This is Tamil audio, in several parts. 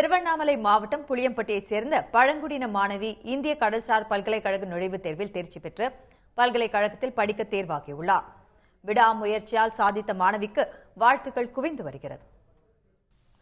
திருவண்ணாமலை மாவட்டம் புளியம்பட்டியை சேர்ந்த பழங்குடியின மாணவி இந்திய கடல்சார் பல்கலைக்கழக நுழைவுத் தேர்வில் தேர்ச்சி பெற்று பல்கலைக்கழகத்தில் படிக்க தேர்வாகியுள்ளார். விடாமுயற்சியால் சாதித்த மாணவிக்கு வாழ்த்துக்கள் குவிந்து வருகிறது.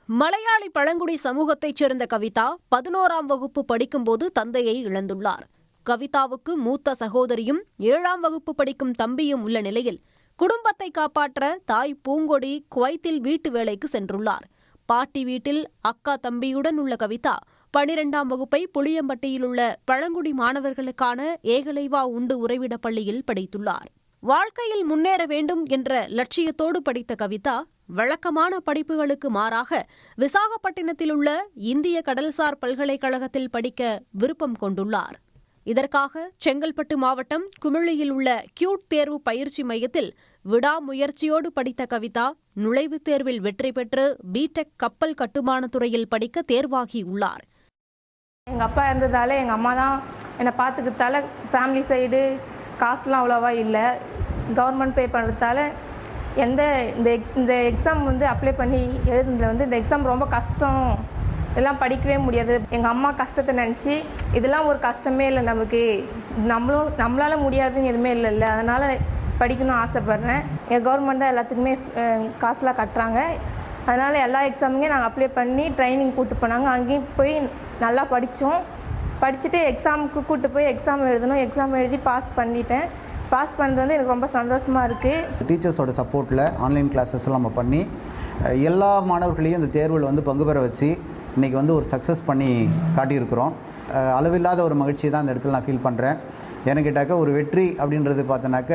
மலையாளி பழங்குடி சமூகத்தைச் சேர்ந்த கவிதா 11ஆம் வகுப்பு படிக்கும்போது தந்தையை இழந்துள்ளார். கவிதாவுக்கு மூத்த சகோதரியும் 7ஆம் வகுப்பு படிக்கும் தம்பியும் உள்ள நிலையில் குடும்பத்தை காப்பாற்ற தாய் பூங்கொடி குவைத்தில் வீட்டு வேலைக்கு சென்றுள்ளார். பாட்டி வீட்டில் அக்கா தம்பியுடன் உள்ள கவிதா 12ஆம் வகுப்பை புளியம்பட்டியில் உள்ள பழங்குடி மாணவர்களுக்கான ஏகலைவா உண்டு உறைவிட பள்ளியில் படித்துள்ளார். வாழ்க்கையில் முன்னேற வேண்டும் என்ற லட்சியத்தோடு படித்த கவிதா வழக்கமான படிப்புகளுக்கு மாறாக விசாகப்பட்டினத்தில் உள்ள இந்திய கடல்சார் பல்கலைக்கழகத்தில் படிக்க விருப்பம் கொண்டுள்ளார். இதற்காக செங்கல்பட்டு மாவட்டம் குமிழியில் உள்ள கியூட் தேர்வு பயிற்சி மையத்தில் விடாமுயற்சியோடு படித்த கவிதா நுழைவுத் தேர்வில் வெற்றி பெற்று பிடெக் கப்பல் கட்டுமானத் துறையில் படிக்க தேர்வாகியுள்ளார். எங்கள் அப்பா இருந்ததால் எங்கள் அம்மா தான் என்னை பார்த்துக்கிறதால ஃபேமிலி சைடு காசுலாம் அவ்வளோவா இல்லை. கவர்மெண்ட் பே பண்ணுறதால இந்த எக்ஸாம் அப்ளை பண்ணி எழுதுனதில் இந்த எக்ஸாம் ரொம்ப கஷ்டம், இதெல்லாம் படிக்கவே முடியாது. எங்கள் அம்மா கஷ்டத்தை நினச்சி இதெல்லாம் ஒரு கஷ்டமே இல்லை, நமக்கு நம்மளால் முடியாதுன்னு எதுவுமே இல்லைல்ல, அதனால் படிக்கணும்னு ஆசைப்பட்றேன். எங்கள் கவர்மெண்ட் தான் எல்லாத்துக்குமே காசுலாம் கட்டுறாங்க. அதனால் எல்லா எக்ஸாமுமே நாங்கள் அப்ளை பண்ணி ட்ரைனிங் கூப்பிட்டு போனாங்க. அங்கேயும் போய் நல்லா படித்தோம். படிச்சுட்டு எக்ஸாமுக்கு கூப்பிட்டு போய் எக்ஸாம் எழுதணும். எக்ஸாம் எழுதி பாஸ் பண்ணிட்டேன். பாஸ் பண்ணது எனக்கு ரொம்ப சந்தோஷமாக இருக்குது. டீச்சர்ஸோட சப்போர்ட்டில் ஆன்லைன் கிளாஸஸ்லாம் நம்ம பண்ணி எல்லா மாணவர்களையும் இந்த தேர்வில் பங்கு பெற வச்சு இன்றைக்கி ஒரு சக்ஸஸ் பண்ணி காட்டியிருக்கிறோம். அளவில்லாத ஒரு மகிழ்ச்சி தான் இந்த இடத்துல நான் ஃபீல் பண்ணுறேன். எனக்கு கேட்டாக்க ஒரு வெற்றி அப்படின்றது பார்த்தோன்னாக்க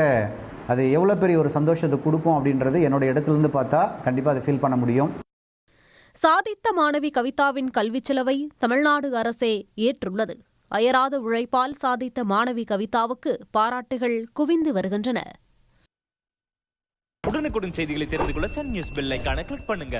அது எவ்வளோ பெரிய ஒரு சந்தோஷத்தை கொடுக்கும் அப்படின்றது என்னோட இடத்துலேருந்து பார்த்தா கண்டிப்பாக அதை ஃபீல் பண்ண முடியும். சாதித்த மாணவி கவிதாவின் கல்விச் செலவை தமிழ்நாடு அரசே ஏற்றுள்ளது. அயராத உழைப்பால் சாதித்த மாணவி கவிதாவுக்கு பாராட்டுகள் குவிந்து வருகின்றன. உடனுக்குடன் செய்திகளை தெரிந்து கொள்ள சன் நியூஸ் பெல் ஐகானை கிளிக் பண்ணுங்க.